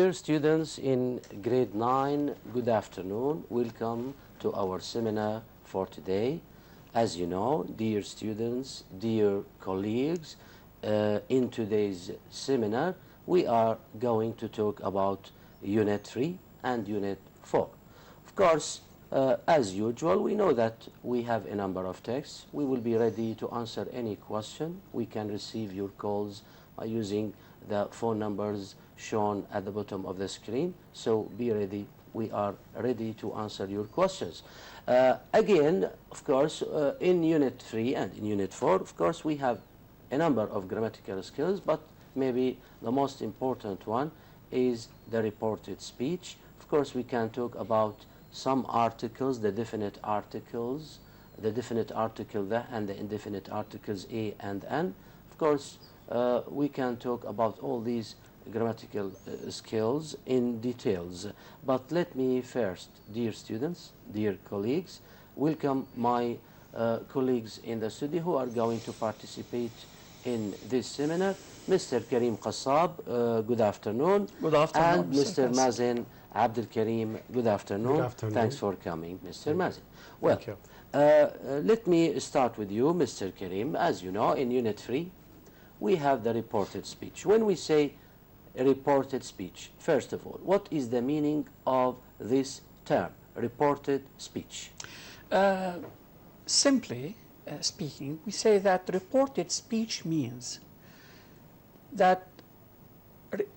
Dear students in grade 9, good afternoon. Welcome to our seminar for today. As you know, dear students, dear colleagues, in today's seminar, we are going to talk about Unit 3 and Unit 4. Of course, as usual, we know that we have a number of texts. We will be ready to answer any question. We can receive your calls by using the phone numbers shown at the bottom of the screen. So be ready. We are ready to answer your questions. Again, of course, in Unit 3 and in Unit 4, of course, we have a number of grammatical skills, but maybe the most important one is the reported speech. Of course, we can talk about some articles, the definite articles, the definite article the and the indefinite articles a and an. Of course, we can talk about all these grammatical skills in details. But let me first, dear students, dear colleagues, welcome my colleagues in the studio who are going to participate in this seminar. Mr. Karim Qassab, good afternoon. Good afternoon. And Mr. Mazen Abdul Karim, good afternoon. Good afternoon. Thanks for coming, Mr. Mazen. Well, Thank you. let me start with you, Mr. Karim. As you know, in Unit 3, we have the reported speech. When we say reported speech, first of all, what is the meaning of this term, reported speech? Simply speaking, we say that reported speech means that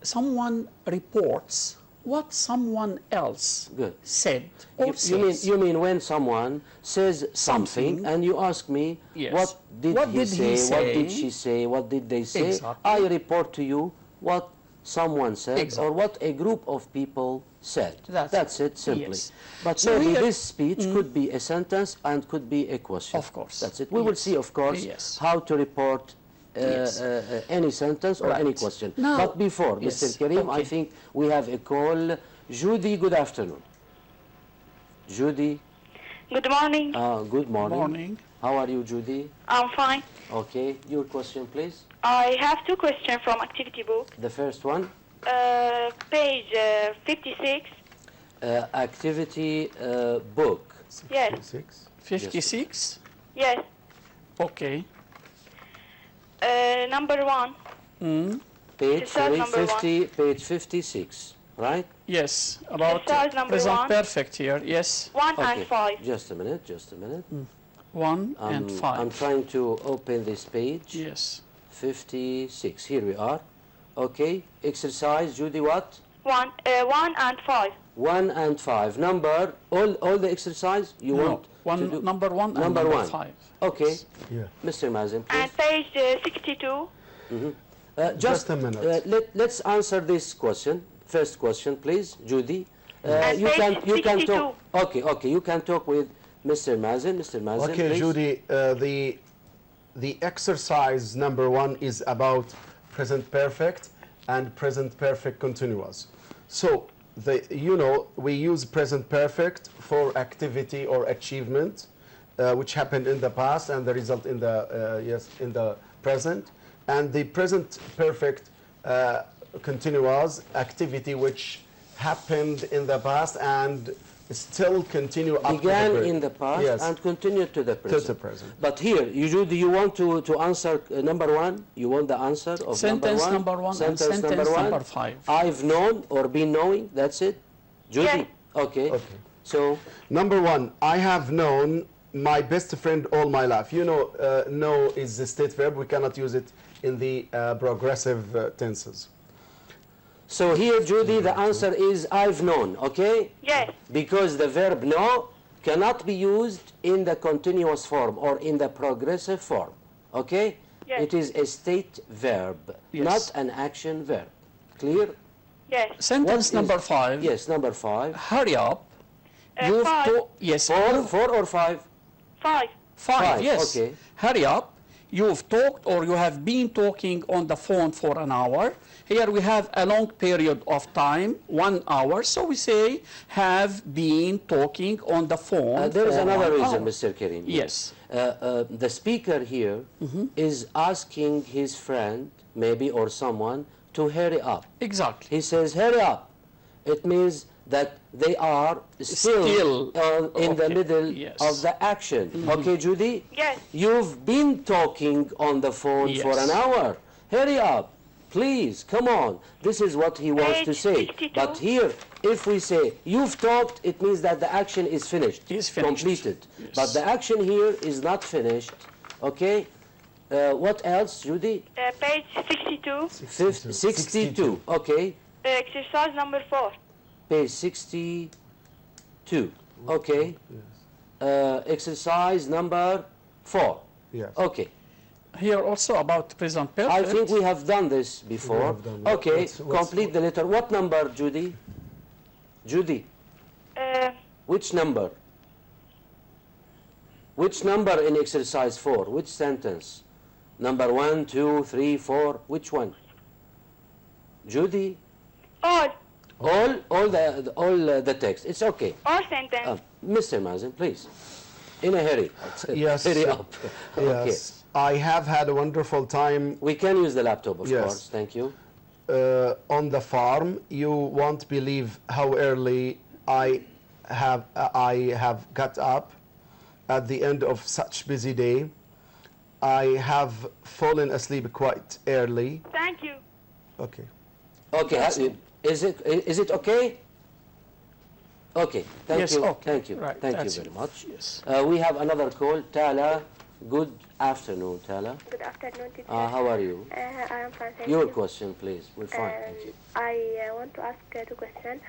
someone reports what someone else said or says. You mean when someone says something and you ask me, yes, what did he say, what did she say, what did they say? Exactly. I report to you what someone said, exactly, or what a group of people said. That's it, simply. Yes. But so maybe this speech could be a sentence and could be a question. Of course. That's it. We will see, of course, yes, how to report any sentence or any question. Now, but before, yes, Mr. Karim, I think we have a call. Judy, good afternoon. Judy. Good morning. Good morning. Morning. How are you, Judy? I'm fine. Okay, your question, please. I have two questions from activity book. The first one. Page 56. Activity book. Yes. 56? Yes. Okay. Number 1. Page, Exercise number page 56, right? Yes, about Exercise number present 1. perfect here, yes. 1 Okay. and 5. Just a minute, just a minute. 1 and 5. I'm trying to open this page. Yes. 56, here we are. Okay, exercise, Judy, what? 1 and 5. 1 and 5. Number, all the exercise you want to do? Number 1 and number number 1. 5. Okay, Yeah. Mr. Mazen, please. And page 62. Just a minute. Let's answer this question. First question, please, Judy. And You page can 62. talk. Okay, you can talk with Mr. Mazen. Mr. Mazen, Okay, please. Judy, the exercise number 1 is about present perfect and present perfect continuous. So, we use present perfect for activity or achievement, which happened in the past and the result in the in the present, and the present perfect continuous activity which happened in the past and still continue up began to the in the past, yes, and continued to the present. to the present. But here, do you want to answer number 1? You want the answer of Sentence number 1? and sentence number 5. I've known or been knowing, that's it? Judy? Yes. Okay. So, Number 1, I have known my best friend all my life. Know is the state verb. We cannot use it in the progressive tenses. so here, Judy, the answer is I've known, okay? Yes. Because the verb know cannot be used in the continuous form or in the progressive form, okay? Yes. It is a state verb, Yes. not an action verb. Clear? Yes. Sentence number 5. Yes, number 5. Hurry up. 5. Yes. 4 or 5? 5. 5, yes. Okay. Hurry up. You've talked or you have been talking on the phone for an hour. Here we have a long period of time, 1 hour. So we say have been talking on the phone. There is for another 1 reason, hour. Mr. Karim. Yes. The speaker here is asking his friend, maybe, or someone, to hurry up. Exactly. He says, hurry up. It means that they are still in the Okay. middle Yes. of the action. Okay, Judy? Yes. You've been talking on the phone for Yes. an hour. Hurry up. Please, come on. This is what he wants to Page say. 62. But here, if we say, you've talked, it means that the action is finished. Is finished. Completed. Yes. But the action here is not finished. Okay? What else, Judy? Page 62. 62. Okay. Exercise number 4. Page 62. Okay. Exercise number 4. Yes. Okay. Here also about present perfect. I think we have done this before. have done it. Okay. What's- Complete the letter. What number, Judy? Judy, which number? Which number in exercise 4? Which sentence? Number 1, 2, 3, 4. Which one? Judy? All. All the text. It's okay. All sentence. Mr. Mazen, please. In a hurry. Yes. Hurry up. Okay. Yes. I have had a wonderful time We can use the laptop, of Yes. course. Thank you. on the farm. You won't believe how early I have got up at the end of such busy day. I have fallen asleep quite early. Thank you. Okay. Okay. Is it okay? Okay. Thank Yes, you. okay. Thank you. Right, Thank you that's very it. much. Yes. We have another call. Tala, good afternoon, Tala. Good afternoon, teacher. How are you? I am fine, thank Your you. question, please. We're fine. Thank you. I want to ask two questions.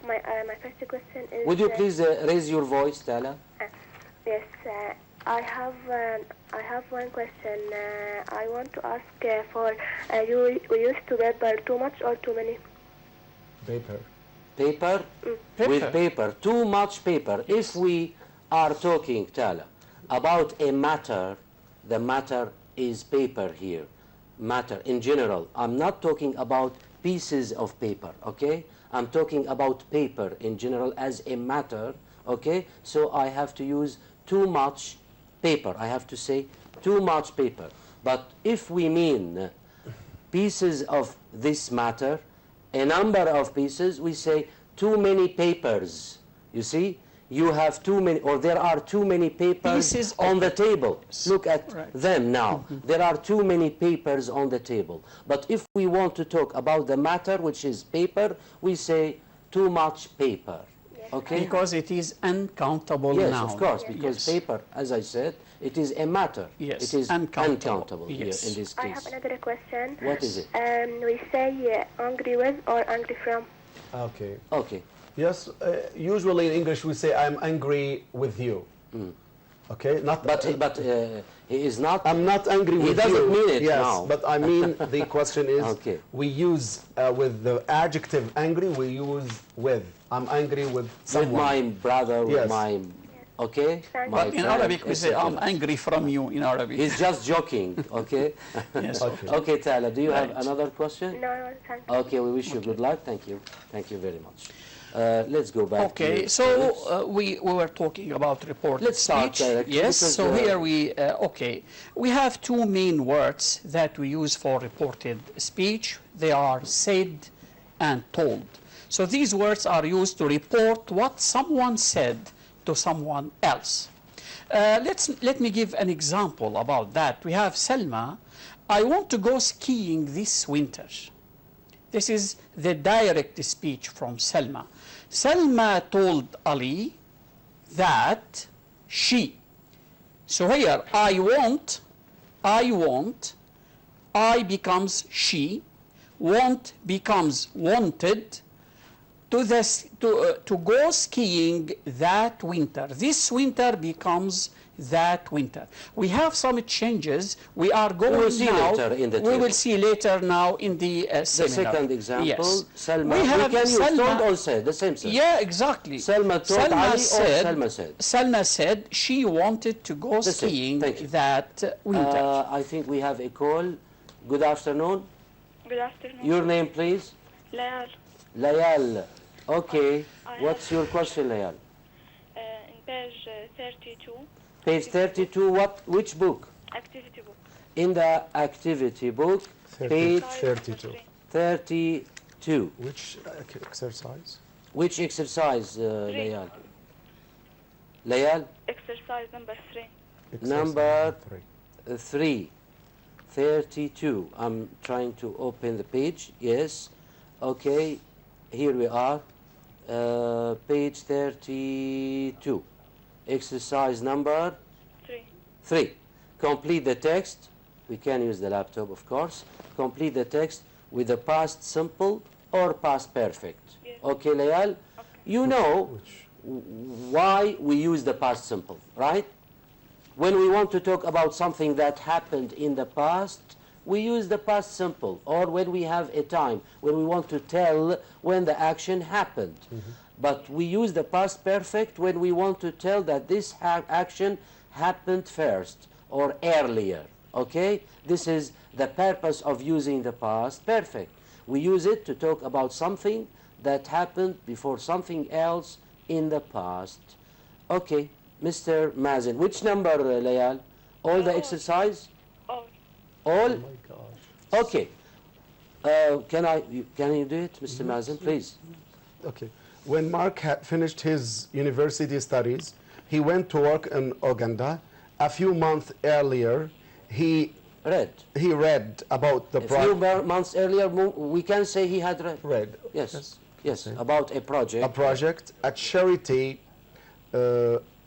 My first question is... Would you please raise your voice, Tala? Yes, I have one question. I want to ask for we used to paper too much or too many? Paper. Paper? With paper. Too much paper. If we are talking, Tala, about a matter, the matter is paper here. Matter in general. I'm not talking about pieces of paper, okay? I'm talking about paper in general as a matter, okay? So I have to use too much paper. I have to say too much paper. But if we mean pieces of this matter, a number of pieces, we say too many papers. You see? You have too many, or there are too many papers Pieces on the table. Look at Right. them now. There are too many papers on the table. But if we want to talk about the matter, which is paper, we say too much paper. Okay? Because it is uncountable Yes, now. of course, because Yes. paper, as I said, it is a matter. Yes, It is uncountable. uncountable Yes. here in this I case. have another question. What is it? We say angry with or angry from. Okay. Okay. Yes. Usually in English we say I'm angry with you. Okay. Not. But he is not. I'm not angry with you. He doesn't mean it yes, now. but I mean the question is, Okay. we use with the adjective angry, we use with. I'm angry with someone. With my brother, with Yes. my, okay? Thank My But in friend, Arabic we say, etc. I'm angry from you in Arabic. He's just joking, okay? Yes. Okay. Okay, Tala, do you have Right. another question? No, thank you. Okay, we wish you good luck. Thank you. Thank you very much. Let's go back Okay, to so students. we were talking about reported Let's start speech. directly Yes, because, so here we have two main words that we use for reported speech. They are said and told. So these words are used to report what someone said to someone else. Let me give an example about that. We have Selma. I want to go skiing this winter. This is the direct speech from Selma. Selma told Ali that she. So here, I want, I becomes she, want becomes wanted, to go skiing that winter. This winter becomes that winter. We have some changes. We are going will see now. later in the we will table. see later now in the The seminar. second example, Yes. Selma. We have can use Selma. told or said, the same thing. Yeah, exactly. Selma told Ali or Selma said? Selma said she wanted to go The same. skiing Thank you. that winter. I think we have a call. Good afternoon. Good afternoon. Your name, please? Layal. Layal. Okay. I What's your question, Layal? In page 32, Page 32, which book? activity book. In the activity book, page 32. 32. Which exercise? Which exercise, Layal? Layal? Exercise number 3. Number three. 3, 32. I'm trying to open the page. Yes. Okay. Here we are. Page 32. Exercise number 3. 3. Complete the text. We can use the laptop, of course. Complete the text with the past simple or past perfect. Yes. Okay, Layal? You know why we use the past simple, right? When we want to talk about something that happened in the past, we use the past simple. Or when we have a time, when we want to tell when the action happened. But we use the past perfect when we want to tell that this action happened first or earlier. Okay? This is the purpose of using the past perfect. We use it to talk about something that happened before something else in the past. Okay, Mr. Mazen, which number, Layal? All the exercise? All. All? Oh my gosh. Okay. Can you do it, Mr. Mazen, please? Okay. When Mark had finished his university studies, he went to work in Uganda. A few months earlier, he read about the A few months earlier, we can say he had read. Yes, about a project. A project, a charity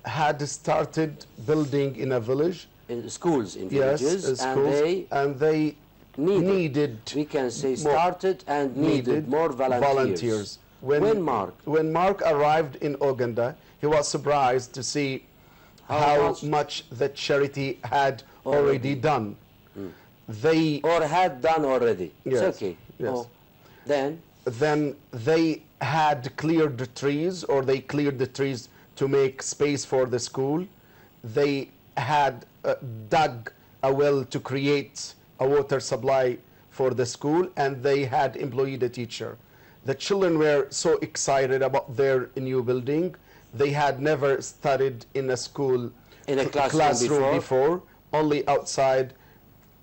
had started building in a village. In schools in Yes, villages, schools, and they needed we can say more- started and needed more volunteers. When Mark arrived in Uganda, he was surprised to see how much the charity had already done. They or had done already. Yes, It's okay. yes. Oh, then they had cleared the trees, or they cleared the trees to make space for the school. They had dug a well to create a water supply for the school, and they had employed a teacher. The children were so excited about their new building. They had never studied in a school, in a classroom before, only outside.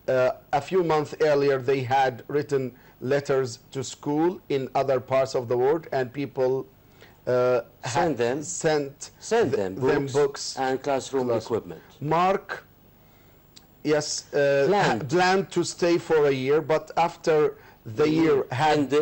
A few months earlier, they had written letters to school in other parts of the world, and people Send them books and classroom equipment. Mark, yes, planned to stay for a year, but after the year had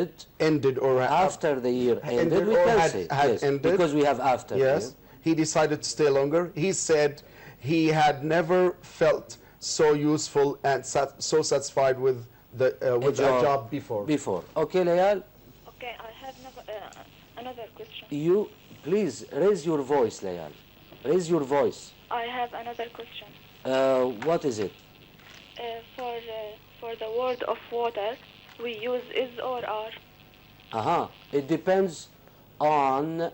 ended or after the year ended, we can say yes, ended, because we have after. Yes, he decided to stay longer. He said he had never felt so useful and so satisfied with the job before. Okay, Layal? Okay, I have another question. You, please, raise your voice, Layal. Raise your voice. I have another question. What is it? For the word of water, we use is or are. It depends on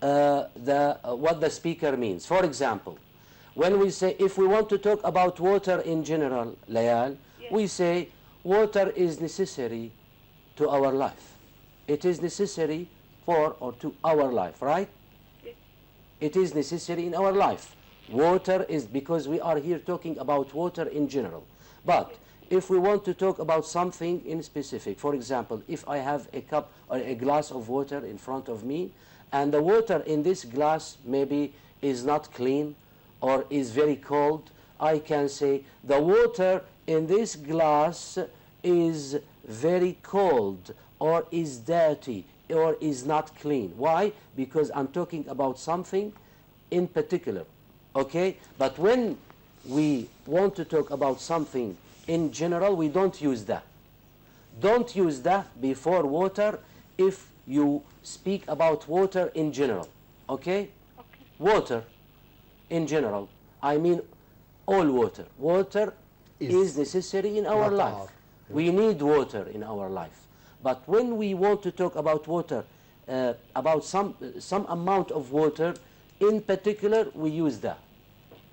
what the speaker means. For example, when we say, if we want to talk about water in general, Layal, yes, we say water is necessary to our life. It is necessary for or to our life, right? Yes. It is necessary in our life. Water is, because we are here talking about water in general. But if we want to talk about something in specific, for example, if I have a cup or a glass of water in front of me, and the water in this glass maybe is not clean or is very cold, I can say the water in this glass is very cold or is dirty or is not clean. Why? Because I'm talking about something in particular. Okay? But when we want to talk about something in general, we don't use that. Don't use that before water if you speak about water in general. Okay? Water in general. I mean all water. Water is necessary in our life. We need water in our life. But when we want to talk about water, about some amount of water in particular, we use that.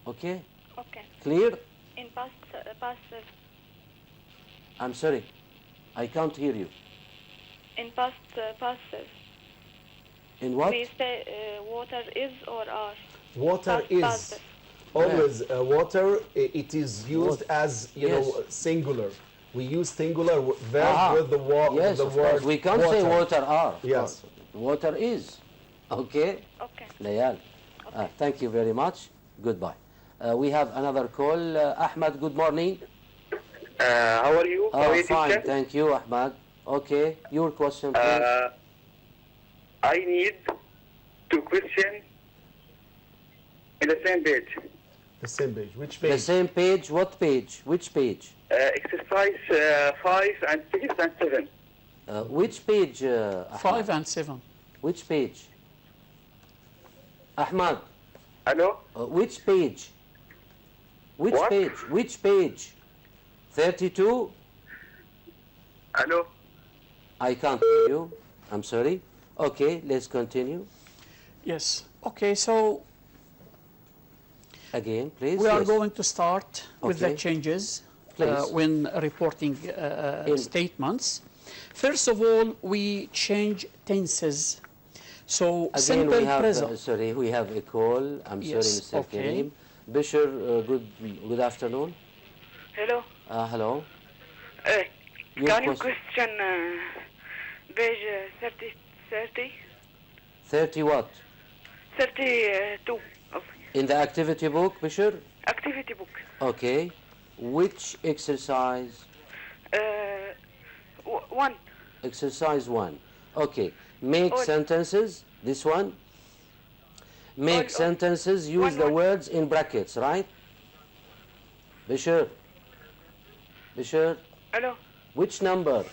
Okay? Okay. Clear? In passive. I'm sorry, I can't hear you. In passive. In what? We say water is or are. Water Past is passive. always water. It is used as Yes. singular. We use singular verb with the Yes, the of word course. We can't say water are. of Yes. course. Water is. Okay? Okay. Layal. Thank you very much. Goodbye. We have another call. Ahmad, good morning. How are you? How are you, Fine, teacher? thank you, Ahmad. Okay, your question, please. I need two questions in the same page. The same page. Which The page? same page, what page? Which page? Exercise 5 and 6 and 7. Which page, Ahmad? 5 and 7. Which page? Ahmad, Hello? which page? Which What? page? Which page? 32? Hello? I can't hear you. I'm sorry. Okay, let's continue. Yes. Okay, so Again, please. we are Yes. going to start with the Okay. changes Please. when reporting statements. First of all, we change tenses. So Again, simple we have, present. sorry, we have a call. I'm Yes, sorry, Mr. okay. Kareem. Bishir, good afternoon. Hello. Hello. Your Can you question. question page 30? 30 what? 32 of In the activity book, Bishir? activity book. Okay. Which exercise? 1. Exercise 1. Okay. Make All. sentences. This one. Make All. sentences. Use One, the one. words in brackets, right? Bishir. Bishir. Hello. Which number?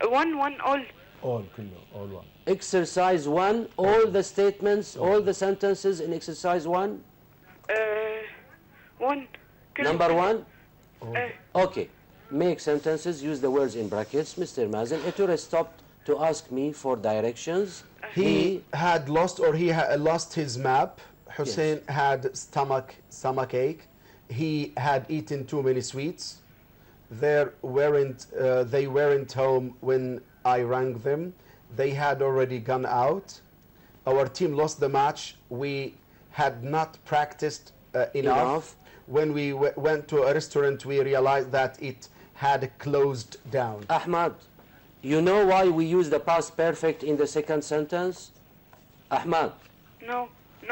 1 all. All, كله, all one. Exercise 1. All the statements, all the sentences in exercise 1. 1. Number 1. Uh, Okay. Make sentences. Use the words in brackets. Mr. Mazen, a tourist stopped to ask me for directions. He had lost lost his map. Hussein had stomach ache. He had eaten too many sweets. They weren't home when I rang them. They had already gone out. Our team lost the match. We had not practiced enough. When we went to a restaurant, we realized that it had closed down. Ahmad, you know why we use the past perfect in the second sentence? Ahmad, no.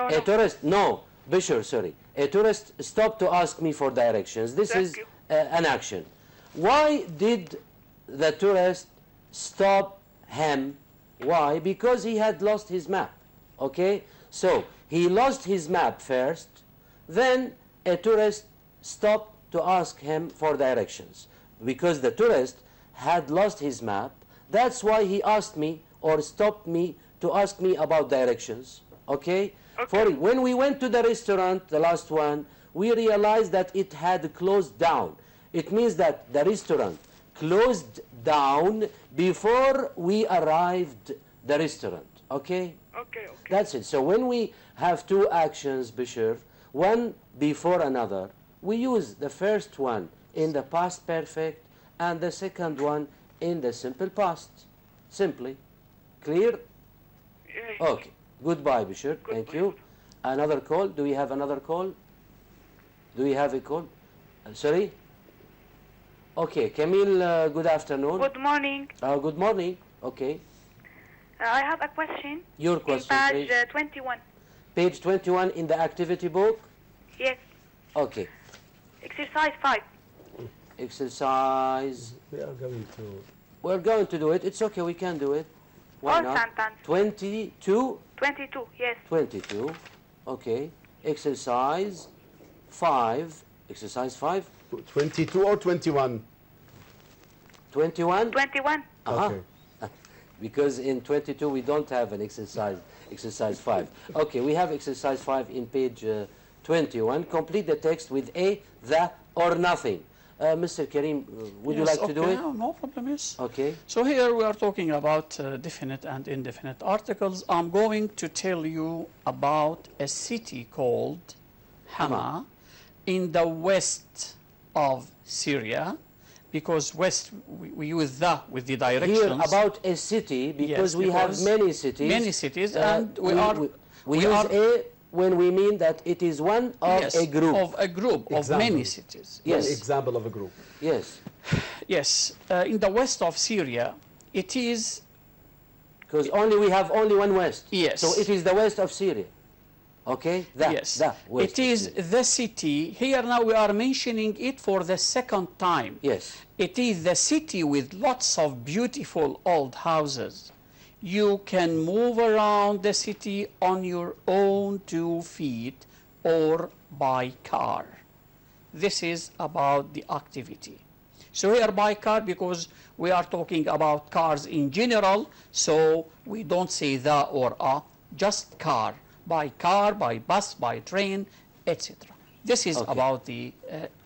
a tourist, no, Bishir, sorry. A tourist stopped to ask me for directions. This Thank is you. an action. Why did the tourist stop him? Why? Because he had lost his map. Okay? So, he lost his map first, then a tourist stopped to ask him for directions. Because the tourist had lost his map, that's why he asked me or stopped me to ask me about directions. Okay? When we went to the restaurant, the last one, we realized that it had closed down. It means that the restaurant closed down before we arrived the restaurant. Okay? Okay. That's it. So when we have two actions, Bishir, one before another, we use the first one in the past perfect and the second one in the simple past. Simply. Clear? Yeah. Okay. Goodbye, Bishir. Thank you. Another call? Do we have another call? Do we have a call? Sorry? Okay. Camille, good afternoon. Good morning. Good morning. Okay. I have a question. Your question, in please. page 21. Page 21 in the activity book? Yes. Okay. Exercise 5. Exercise. We are going to. We're going to do it. It's okay. We can do it. Why All not? sentence. 22. 22. Yes. 22. Okay. Exercise 5. Exercise 5. 22 or 21? 21. 21. Uh-huh. Okay. Because in 22 we don't have an exercise 5. Okay, we have exercise 5 in page 21. Complete the text with a, the, or nothing. Mr. Kareem, would you Yes, like to do okay, it? no problem, yes. Okay. So here we are talking about definite and indefinite articles. I'm going to tell you about a city called Hama in the west of Syria, because west, we use the with the directions. Here about a city, because Yes, we have because many cities. Many cities, and we use are a when we mean that it is one of yes, a group. of a group of Example. many cities. Yes. An example of a group. Yes. Yes, in the west of Syria, it is Because we have only one west. Yes. So it is the west of Syria. Okay? Yes. The west It of is Syria. the city. Here now we are mentioning it for the second time. Yes. It is the city with lots of beautiful old houses. You can move around the city on your own 2 feet or by car. This is about the activity. So here by car, because we are talking about cars in general, so we don't say the or a, just car. By car, by bus, by train, etc. This is Okay. about the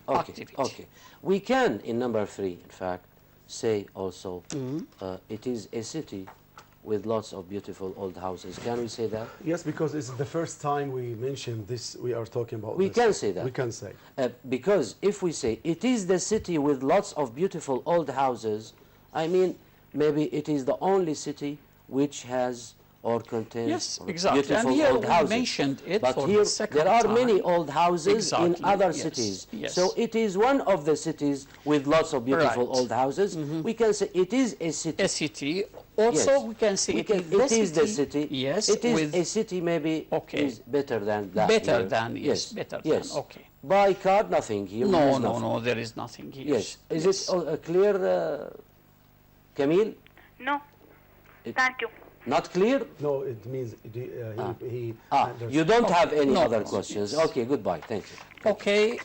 activity. Okay. We can, in number 3, in fact, say also it is a city with lots of beautiful old houses. Can we say that? Yes, because it's the first time we mentioned this, we are talking about We this. can say that. We can say. Because if we say it is the city with lots of beautiful old houses, I mean, maybe it is the only city which has or contains Yes, exactly. beautiful And here old we houses. mentioned it But for here the second there are time. many old houses in Exactly, other yes, cities. yes. So it is one of the cities with lots of beautiful Right. old houses. We can say it is a city. A city. Also, Yes. we can say It is the city. Yes, It is with a city maybe Okay. is better than that. better here. than, yes, better yes. than, okay. By car, nothing here. No, There's no, nothing. no, there is nothing here. Yes. Is it clear, Camille? No. It- Thank you. Not clear? No, it means he You don't have any No, other no, questions. yes. Okay, goodbye. Thank you. Okay.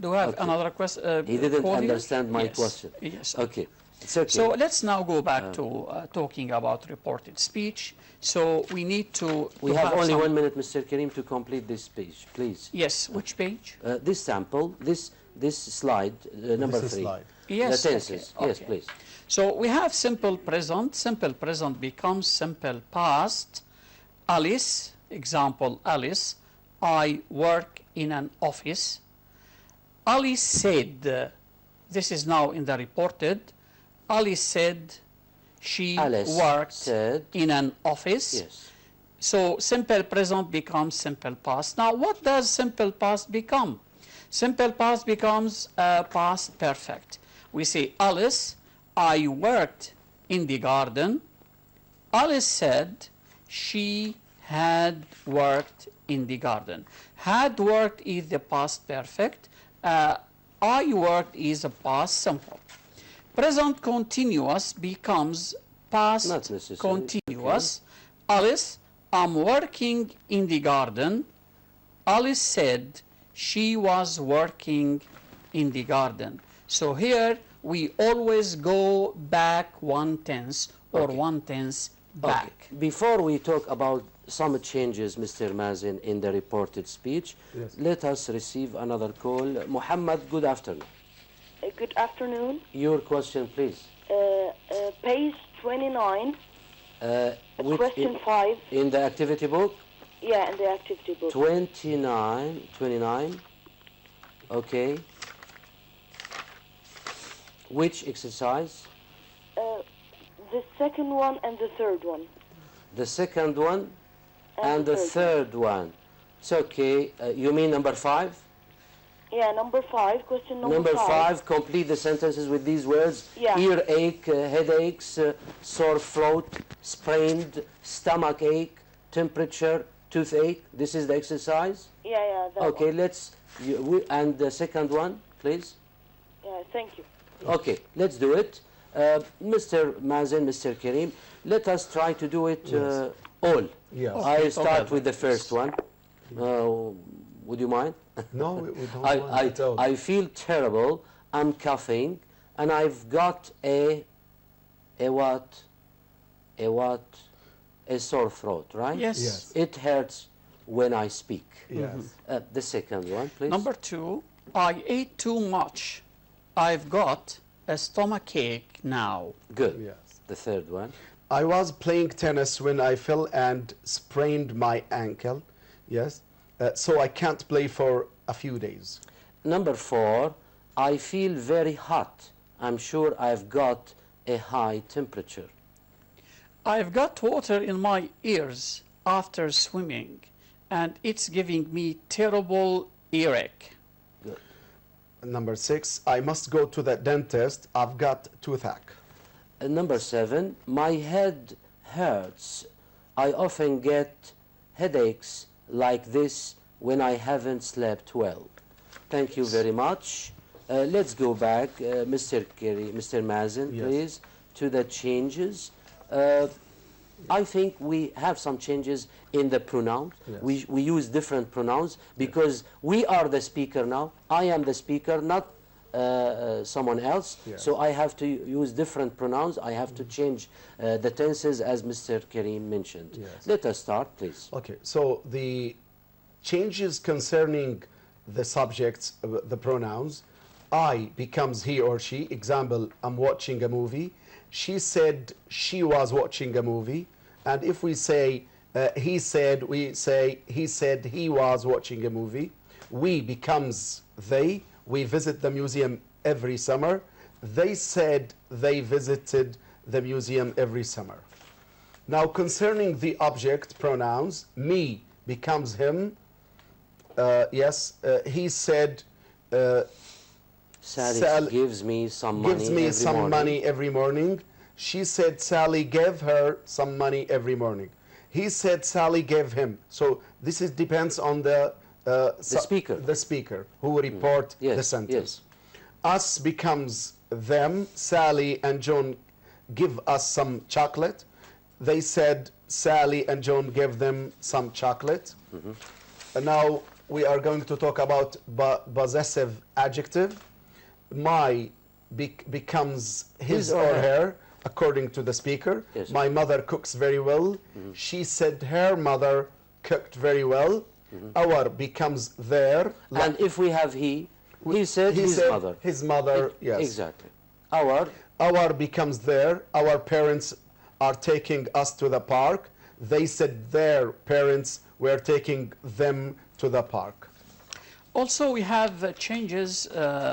Do we have okay. another question? He didn't understand my question. Yes. Okay, it's okay. So let's now go back to talking about reported speech. So we need to. we to have only some- 1 minute, Mr. Karim, to complete this speech, please. Yes. Which page? This sample, this slide, number This is 3. slide. Yes. The tenses. okay, Yes, okay. please. So we have simple present. Simple present becomes simple past. Alice, example, Alice, I work in an office. Alice said, this is now in the reported, Alice said she Alice worked said, in an office. yes. So simple present becomes simple past. Now what does simple past become? Simple past becomes past perfect. We say, Alice, I worked in the garden. Alice said she had worked in the garden. Had worked is the past perfect. I worked is a past simple. Present continuous becomes past Not necessarily, continuous. Alice, I'm working in the garden. Alice said she was working in the garden. So here we always go back 1 tense or Okay. 1 tense back. Okay. Before we talk about some changes, Mr. Mazin, in the reported speech, Yes. let us receive another call. Muhammad, good afternoon. Good afternoon. Your question, please. Page 29, Which question 5. in the activity book? Yeah, in the activity book. 29. Okay. Which exercise? The second one and the third one. The second one and the third one. It's okay. You mean number 5? Yeah, number 5, question number, Number 5, complete the sentences with these words. Yeah. Earache, headaches, sore throat, sprained, stomach ache, temperature, toothache. This is the exercise. Yeah, that Okay, one. let's, and the second one, please. Yeah, thank you. Okay, let's do it. Mr. Mazen, Mr. Karim, let us try to do it all. Yes. I start okay. with the first one. Would you mind? No, we don't want to tell. I feel terrible. I'm coughing, and I've got a what? A sore throat, right? Yes. Yes. It hurts when I speak. Yes. The second one, please. Number 2, I ate too much. I've got a stomach ache now. Good. Yes. The third one. I was playing tennis when I fell and sprained my ankle. Yes. So I can't play for a few days. Number 4, I feel very hot. I'm sure I've got a high temperature. I've got water in my ears after swimming, and it's giving me terrible earache. Number 6, I must go to the dentist. I've got toothache. Number 7, my head hurts. I often get headaches like this when I haven't slept well. Thank you very much. Let's go back, Mr. Mazen, Yes. please, to the changes. I think we have some changes in the pronouns. Yes. We use different pronouns because we are the speaker now. I am the speaker, not someone else. Yes. So I have to use different pronouns. I have to change the tenses as Mr. Karim mentioned. Yes. Let us start, please. Okay, so the changes concerning the subjects, the pronouns, I becomes he or she. Example, I'm watching a movie. She said she was watching a movie. And if we say he said, we say he said he was watching a movie. We becomes they. We visit the museum every summer. They said they visited the museum every summer. Now concerning the object pronouns, me becomes him. He said Sally gives me some money gives me every some morning. money every morning. She said Sally gave her some money every morning. He said Sally gave him. So this is depends on the speaker. The speaker who will report Yes, the sentence. yes. Us becomes them. Sally and John give us some chocolate. They said Sally and John gave them some chocolate. And now we are going to talk about possessive adjective. My becomes his or her, according to the speaker. Yes. My mother cooks very well. She said her mother cooked very well. Our becomes their. And if we have he said his said mother. His mother, yes. Exactly. Our becomes their. Our parents are taking us to the park. They said their parents were taking them to the park. Also, we have changes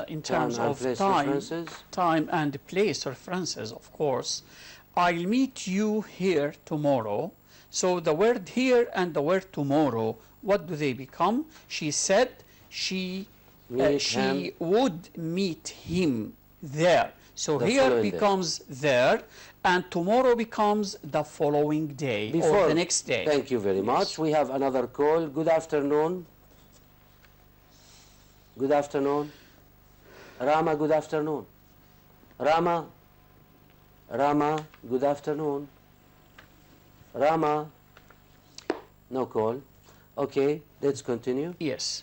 in terms and of place time, references. time and place references, of course. I'll meet you here tomorrow. So the word here and the word tomorrow, what do they become? She said she would meet him there. So The here following day. becomes there, and tomorrow becomes the following day or the next day. Thank you very much. We have another call. Good afternoon. Good afternoon. Rama, good afternoon. Rama, good afternoon. Rama, no call. Okay, let's continue. Yes.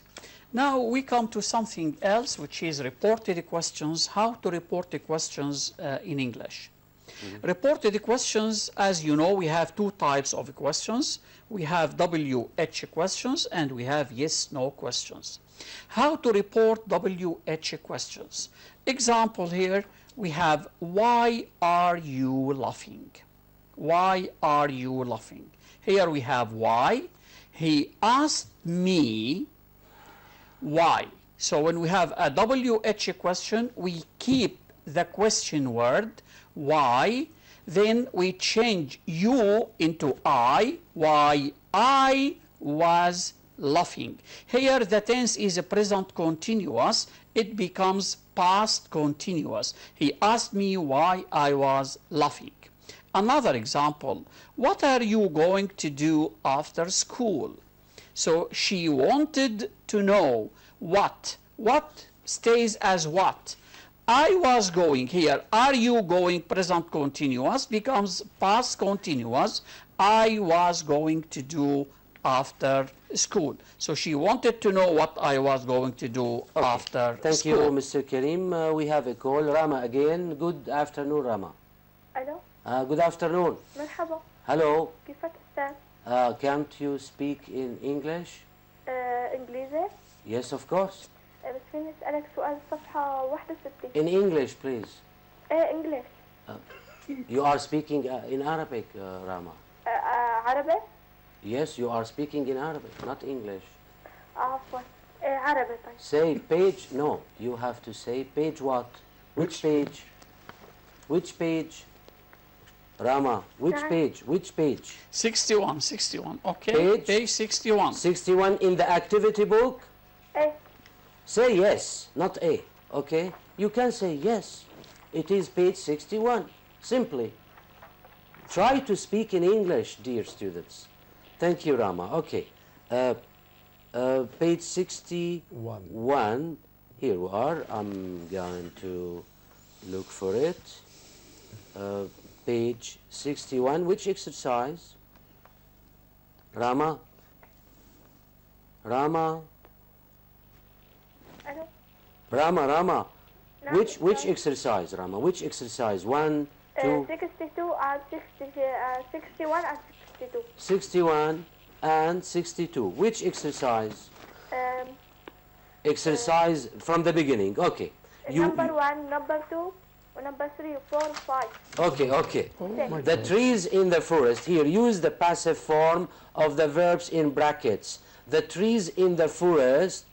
Now we come to something else, which is reported questions, how to report the questions in English. Reported questions, as you know, we have two types of questions. We have WH questions and we have yes/no questions. How to report WH questions? Example here, we have, why are you laughing? Why are you laughing? Here we have why. He asked me why. So when we have a WH question, we keep the question word why, then we change you into I, why I was laughing. Here the tense is a present continuous, it becomes past continuous. He asked me why I was laughing. Another example, what are you going to do after school? So she wanted to know what stays as what. I was going here. Are you going present continuous becomes past continuous. I was going to do after school. So she wanted to know what I was going to do after Thank school. you, Mr. Karim. We have a call. Rama again. Good afternoon, Rama. ألو Good afternoon. مرحبا Hello. كيفك أستاذ؟ Can't you speak in English? إنجليزي؟ Yes, of course. بس فيني أسألك سؤال صفحة 61. In English, please. إنجليش. You are speaking in Arabic, Rama. عربي؟ Yes, you are speaking in Arabic, not English. عفوا. عربي طيب. Say page. No, you have to say page what? Which page? Which page? Rama, which Sorry. page? Which page? 61, okay? Page 61. 61 in the activity book? إيه. Say yes, not A, okay? You can say yes. It is page 61, simply. Try to speak in English, dear students. Thank you, Rama. Okay. Page 61. Here we are. I'm going to look for it. Page 61. Which exercise? Rama? Rama? Hello? Rama? No, Which no. exercise, Rama? Which exercise? 1, 2, 62 and 61 and 62. 61 and 62. Which exercise? Um, Exercise from the beginning. Okay. number 1, number 2, number 3, 4, 5. Okay. my The God. trees in the forest. Here, use the passive form of the verbs in brackets. The trees in the forest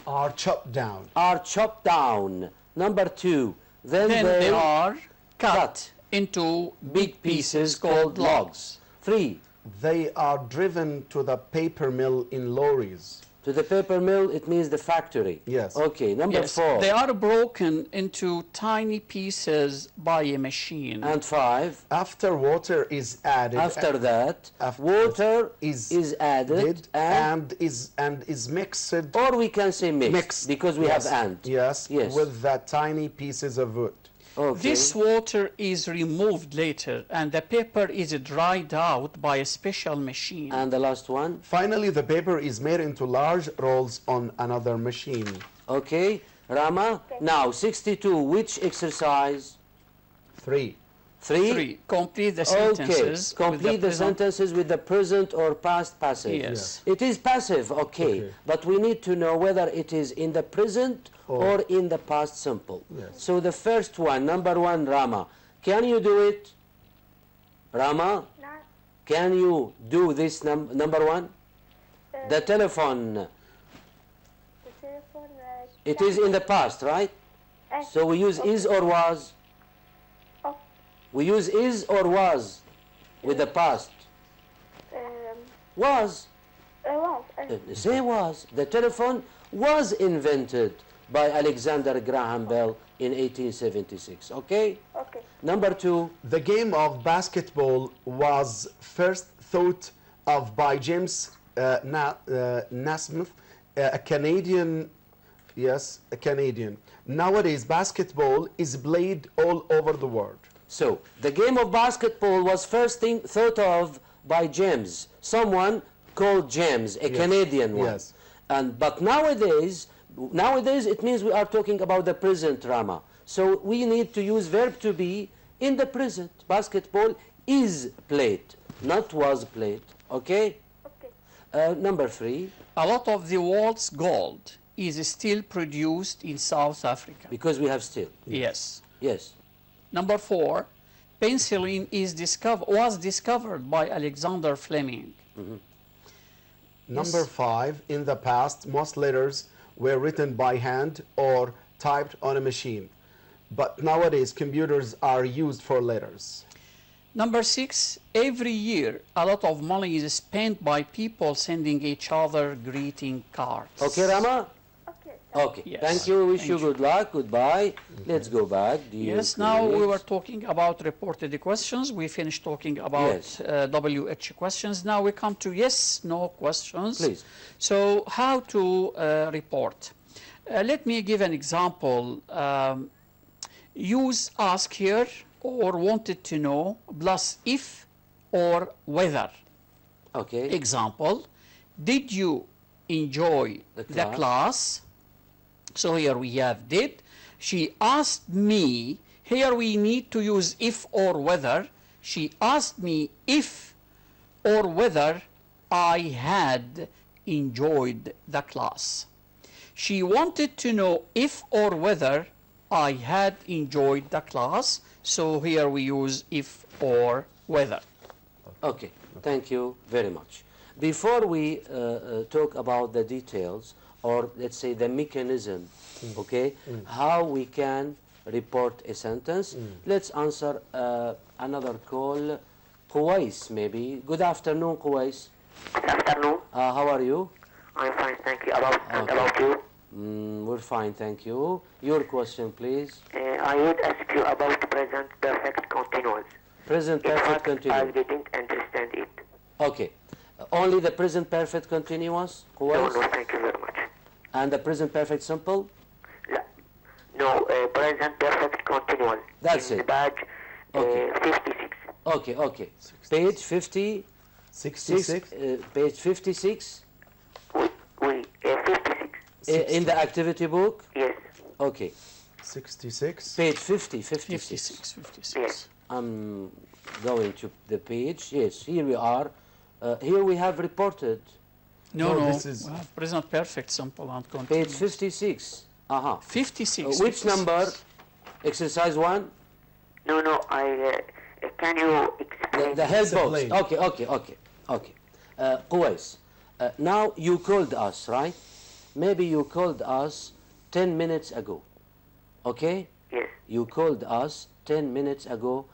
Are chopped down. are chopped down. Number 2. Then They are cut cut into big pieces called logs. 3. They are driven to the paper mill in lorries. To the paper mill, it means the factory. Yes. Okay, number Yes, 4. they are broken into tiny pieces by a machine. And 5. After water is added. After that, After water is is added and is mixed. or we can say mixed, because we yes, have and. Yes, Yes. with the tiny pieces of wood. Okay. This water is removed later and the paper is dried out by a special machine. And the last one. Finally, the paper is made into large rolls on another machine. Okay, Rama. Now 62. Which exercise? 3. 3. 3. Complete the Okay. sentences. with Complete the present- sentences with the present or past passive. Yes. It is passive, okay, Okay. but we need to know whether it is in the present or in the past simple. Yes. So the first one, number 1, Rama. Can you do it? Rama, No, can you do this number 1? The telephone. the telephone. It is in the past, right? So we use is or was. Oh, We use is or was with the past. Was. Say was. The telephone was invented by Alexander Graham Bell in 1876. Okay? okay. Number 2. The game of basketball was first thought of by James Naismith, a Canadian. Yes, a Canadian. Nowadays, basketball is played all over the world. So, the game of basketball was first thought of by James, someone called James, a Canadian one. Yes. But nowadays it means we are talking about the present, Rama. So we need to use verb to be in the present. Basketball is played, not was played. Okay? Okay. Number 3, A lot of the world's gold is still produced in South Africa. because we have still. Yes. Yes. Number 4, penicillin was discovered by Alexander Fleming. Number 5, in the past, most letters were written by hand or typed on a machine. But nowadays, computers are used for letters. Number 6, every year a lot of money is spent by people sending each other greeting cards. Okay, Rama? Okay. Okay. Yes. Thank you. Wish Thank you you. good luck. Goodbye. Let's go back. Dear Yes, now we colleagues. were talking about reported questions. We finished talking about Yes. WH questions. Now we come to yes, no questions. Please. So how to report? Let me give an example. Use ask here or wanted to know plus if or whether. Okay. Example, did you enjoy The the class. class? So here we have did. She asked me, here we need to use if or whether. She asked me if or whether I had enjoyed the class. She wanted to know if or whether I had enjoyed the class. So here we use if or whether. Okay, thank you very much. Before we talk about the details, or let's say the mechanism, okay, how we can report a sentence, let's answer another call. Qawais, maybe. Good afternoon, Qawais. Good afternoon. How are you? I'm fine, thank you. About you? We're fine, thank you. Your question, please. I would ask you about present perfect continuous. Present perfect continuous. I didn't understand it. Okay. Only the present perfect continuous, No, كويس. no, thank you very much. And the present perfect simple. لا. No, present perfect continual. That's in it. Page Okay. 56. Okay, okay. Page 50. 66. Page 56 Oui, 56. in the activity book. Yes, Okay. 66. Page 50, 56, 56. yes. I'm going to the page. Yes, here we are. Here we have reported No, No, no, this is- we have present perfect simple and page continuous. 56. Aha. 56. Which 56. number? Exercise 1? No, can you explain? The help box. Explain. Okay, okay, okay, okay. Quwais, now you called us, right? Maybe you called us 10 minutes ago. Okay? Yes, You called us 10 minutes ago,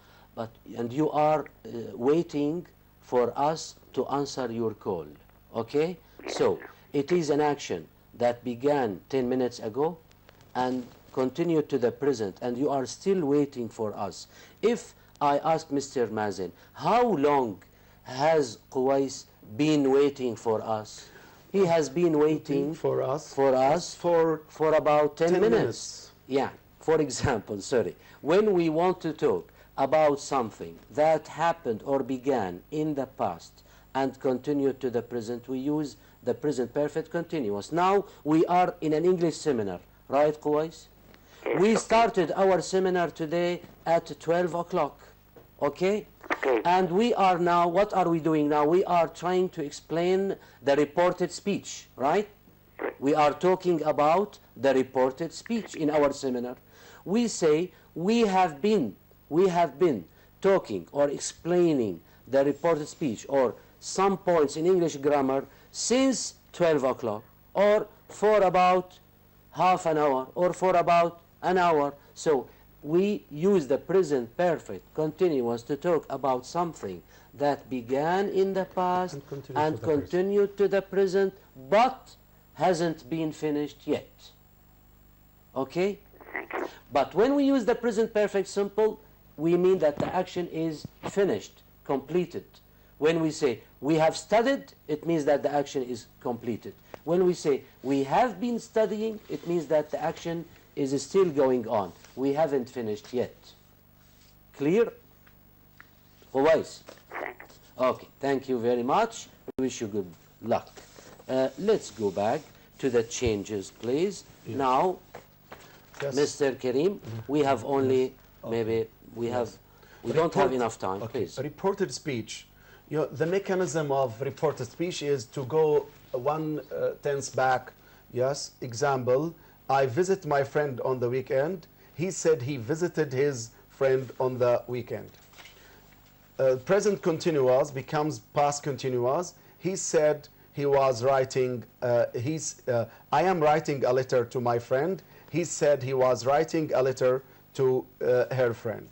and you are waiting for us to answer your call. Okay? So, it is an action that began 10 minutes ago and continued to the present, and you are still waiting for us. If I ask Mr. Mazen, how long has Quwais been waiting for us? He has been waiting For us. for about 10 10 minutes. minutes. Yeah, for example, sorry, when we want to talk about something that happened or began in the past and continued to the present, we use the present perfect continuous. Now we are in an English seminar, right, Quwais? We started our seminar today at 12 o'clock, okay? okay. And we are now, what are we doing now? We are trying to explain the reported speech, right? We are talking about the reported speech in our seminar. We say we have been talking or explaining the reported speech or some points in English grammar since 12 o'clock or for about half an hour or for about an hour. So we use the present perfect continuous to talk about something that began in the past and continued to the present but hasn't been finished yet. Okay? Thank you. But when we use the present perfect simple, we mean that the action is finished, completed. When we say we have studied, it means that the action is completed. When we say we have been studying, it means that the action is still going on. We haven't finished yet. Clear? Quwais? Thank you. Okay, thank you very much. We wish you good luck. Let's go back to the changes, please. Now, Yes. Mr. Karim, we have only maybe we don't have enough time. Okay. Please. Reported speech. The mechanism of reported speech is to go one tense back. Yes. Example: I visit my friend on the weekend. He said he visited his friend on the weekend. Present continuous becomes past continuous. He said he was writing. I am writing a letter to my friend. He said he was writing a letter to her friend.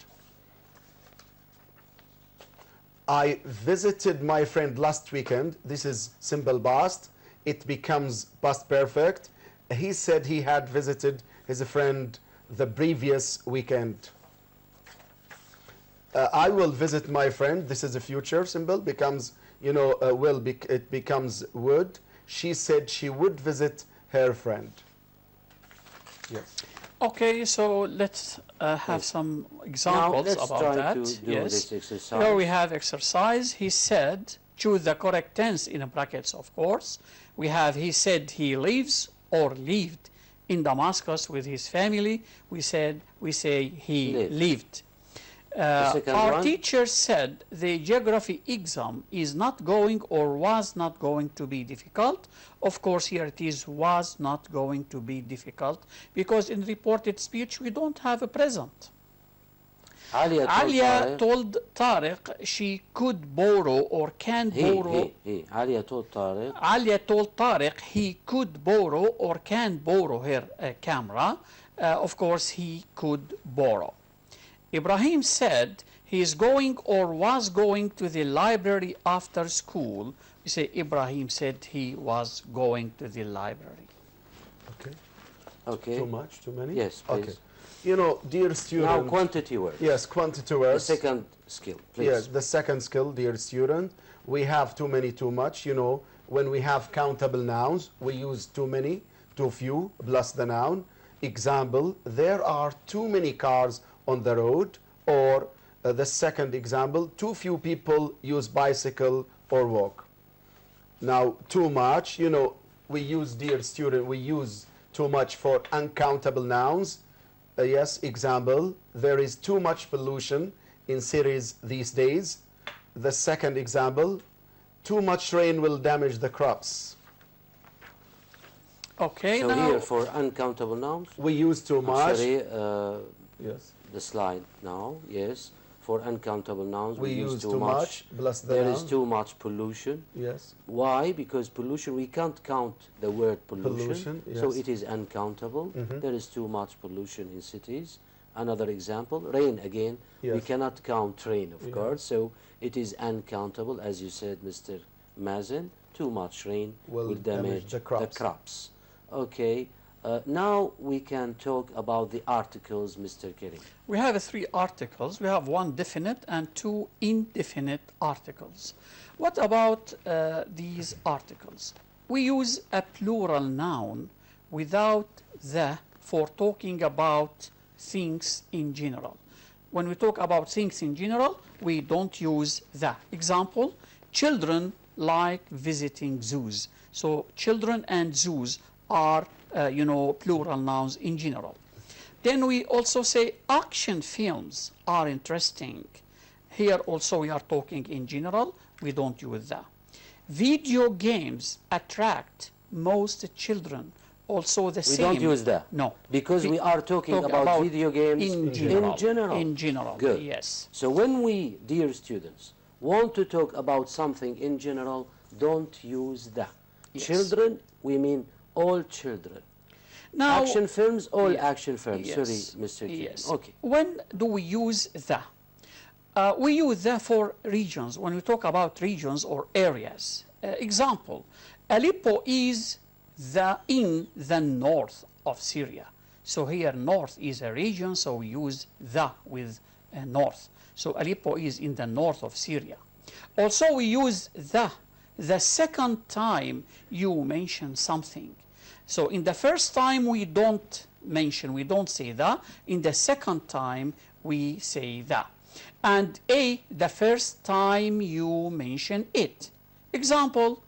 I visited my friend last weekend. This is simple past. It becomes past perfect. He said he had visited his friend the previous weekend. I will visit my friend. This is a future simple. Becomes, it becomes would. She said she would visit her friend. Yes. Okay, so let's have some examples let's about try that. to do this exercise. Here we have exercise. He said, choose the correct tense in brackets, of course. We have he said he lives or lived in Damascus with his family. We say he lived. second Our one? teacher said the geography exam is not going or was not going to be difficult. Of course, here it is was not going to be difficult because in reported speech we don't have a present. Alia told Tariq she could borrow or can borrow. Alia told Tariq. Alia told Tariq he could borrow or can borrow her camera. Of course, he could borrow. Ibrahim said he is going or was going to the library after school. We say Ibrahim said he was going to the library. Okay. Okay. Too much? Too many? Yes, please. Okay. you know, dear student. Now quantity words. Yes, quantity The words. second skill, please. Yes, the second skill, dear student. We have too many, too much. You know, when we have countable nouns, we use too many, too few, plus the noun. Example, there are too many cars on the road. Or the second example, too few people use bicycle or walk. Now, too much, you know, we use, dear student, we use too much for uncountable nouns. Yes, example, there is too much pollution in cities these days. The second example, too much rain will damage the crops. Okay, So now here for uncountable nouns. We use too I'm much. sorry, Yes. the slide now, yes. For uncountable nouns, We use too too much. much plus the There noun. is too much pollution. Yes. Why? Because pollution, we can't count the word pollution, Pollution, so yes. it is uncountable. There is too much pollution in cities. Another example, rain again. We Yes. cannot count rain, of Yeah. course, so it is uncountable, as you said, Mr. Mazen. Too much rain Will will damage the crops. Okay, now we can talk about the articles, Mr. Kerim. we have three articles. We have one definite and two indefinite articles. What about these articles? We use a plural noun without the for talking about things in general. When we talk about things in general, we don't use the. Example, children like visiting zoos. So children and zoos are, plural nouns in general. Then we also say action films are interesting. Here also we are talking in general. We don't use that. Video games attract most children. Also the We same. don't use that. No. Because we are talking talk about video games in general. in general. In general, Good. yes. So when we, dear students, want to talk about something in general, don't use that. Yes. Children, we mean all children. Now, Action films, all Yeah. action films. Yes. Sorry, Mr. Kerim. Yes. Okay. When do we use the? We use the for regions when we talk about regions or areas. Example, Aleppo is in the north of Syria. So here north is a region, so we use the with north. So Aleppo is in the north of Syria. Also we use the second time you mention something. So in the first time we don't mention, we don't say the. In the second time we say the. And the first time you mention it. Example,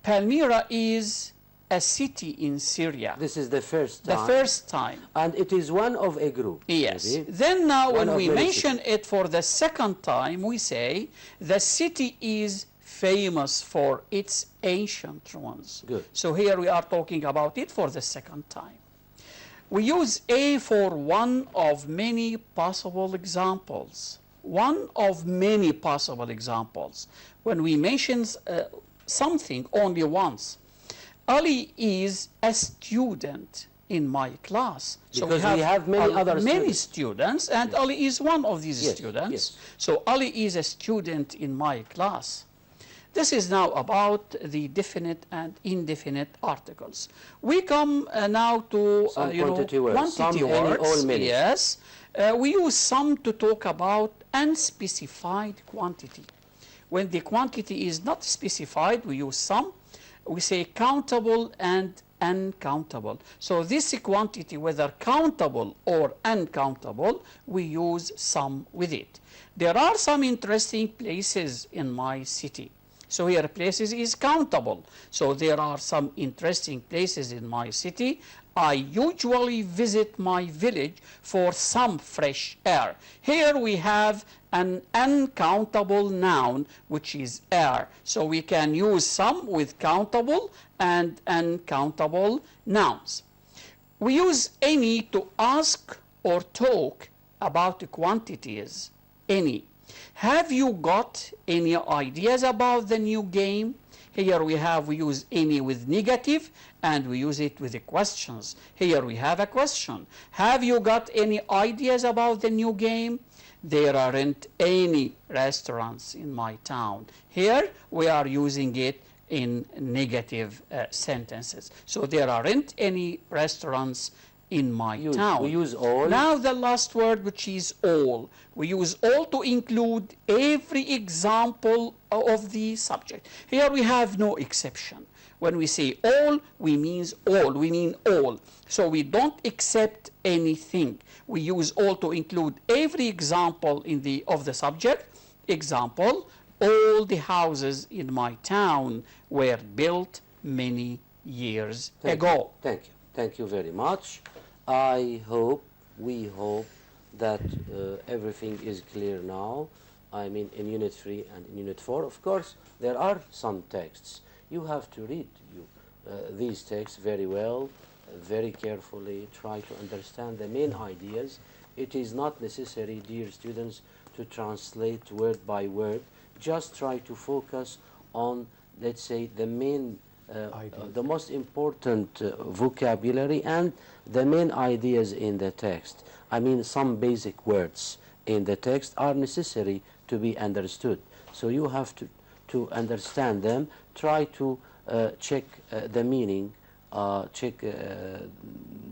Palmyra is a city in Syria. This is the first time. The first time. And it is one of a group. Yes. maybe. Then now One when of we many mention it for the second time, we say the city is famous for its ancient ruins. Good. So here we are talking about it for the second time. We use a for one of many possible examples. One of many possible examples. When we mention something only once, Ali is a student in my class. Because we have many other many students. students, and Ali is one of these Yes, students. yes. So Ali is a student in my class. This is now about the definite and indefinite articles. We come now to Some quantity words. quantity Some, any, words. all, many. Yes. We use some to talk about unspecified quantity. When the quantity is not specified, we use some. We say countable and uncountable. So this quantity, whether countable or uncountable, we use some with it. There are some interesting places in my city. So here places is countable. So there are some interesting places in my city. I usually visit my village for some fresh air. Here we have an uncountable noun, which is air. So we can use some with countable and uncountable nouns. We use any to ask or talk about quantities. Any. Have you got any ideas about the new game? Here we use any with negative, and we use it with the questions. Here we have a question. Have you got any ideas about the new game? There aren't any restaurants in my town. Here we are using it in negative sentences. So there aren't any restaurants in my town. We use all. Now the last word, which is all. We use all to include every example of the subject. Here we have no exception. When we say all, we mean all. We mean all. So we don't accept anything. We use all to include every example of the subject. Example, all the houses in my town were built many years ago. Thank you. Thank you very much. We hope that everything is clear now. I mean, in Unit 3 and in Unit 4, of course, there are some texts. You have to read these texts very well, very carefully, try to understand the main ideas. It is not necessary, dear students, to translate word by word. Just try to focus on, let's say, the main the most important vocabulary and the main ideas in the text. I mean, some basic words in the text are necessary to be understood. So you have to understand them. Try to check the meaning, check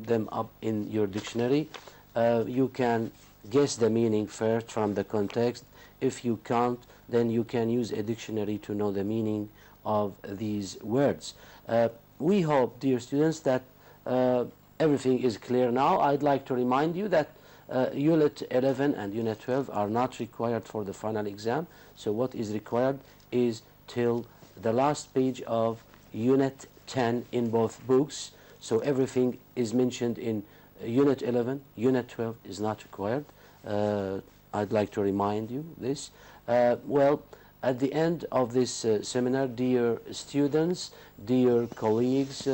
them up in your dictionary. You can guess the meaning first from the context. If you can't, then you can use a dictionary to know the meaning of these words. We hope, dear students, that everything is clear now. I'd like to remind you that Unit 11 and Unit 12 are not required for the final exam. So what is required is till the last page of Unit 10 in both books. So everything is mentioned in Unit 11. Unit 12 is not required. I'd like to remind you this. Well, at the end of this seminar, dear students, dear colleagues,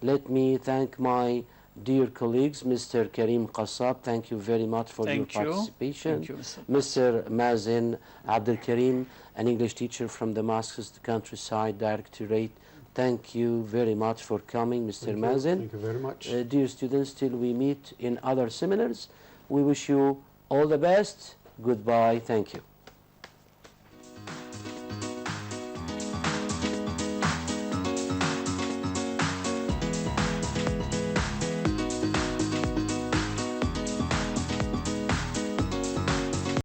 let me thank my dear colleagues, Mr. Karim Qassab, thank you very much for your participation. Thank you, Mr. Mazen Abdul Karim, an English teacher from Damascus Countryside Directorate, thank you very much for coming, Mr. Mazen. Thank you very much. Dear students, till we meet in other seminars, we wish you all the best. Goodbye. Thank you.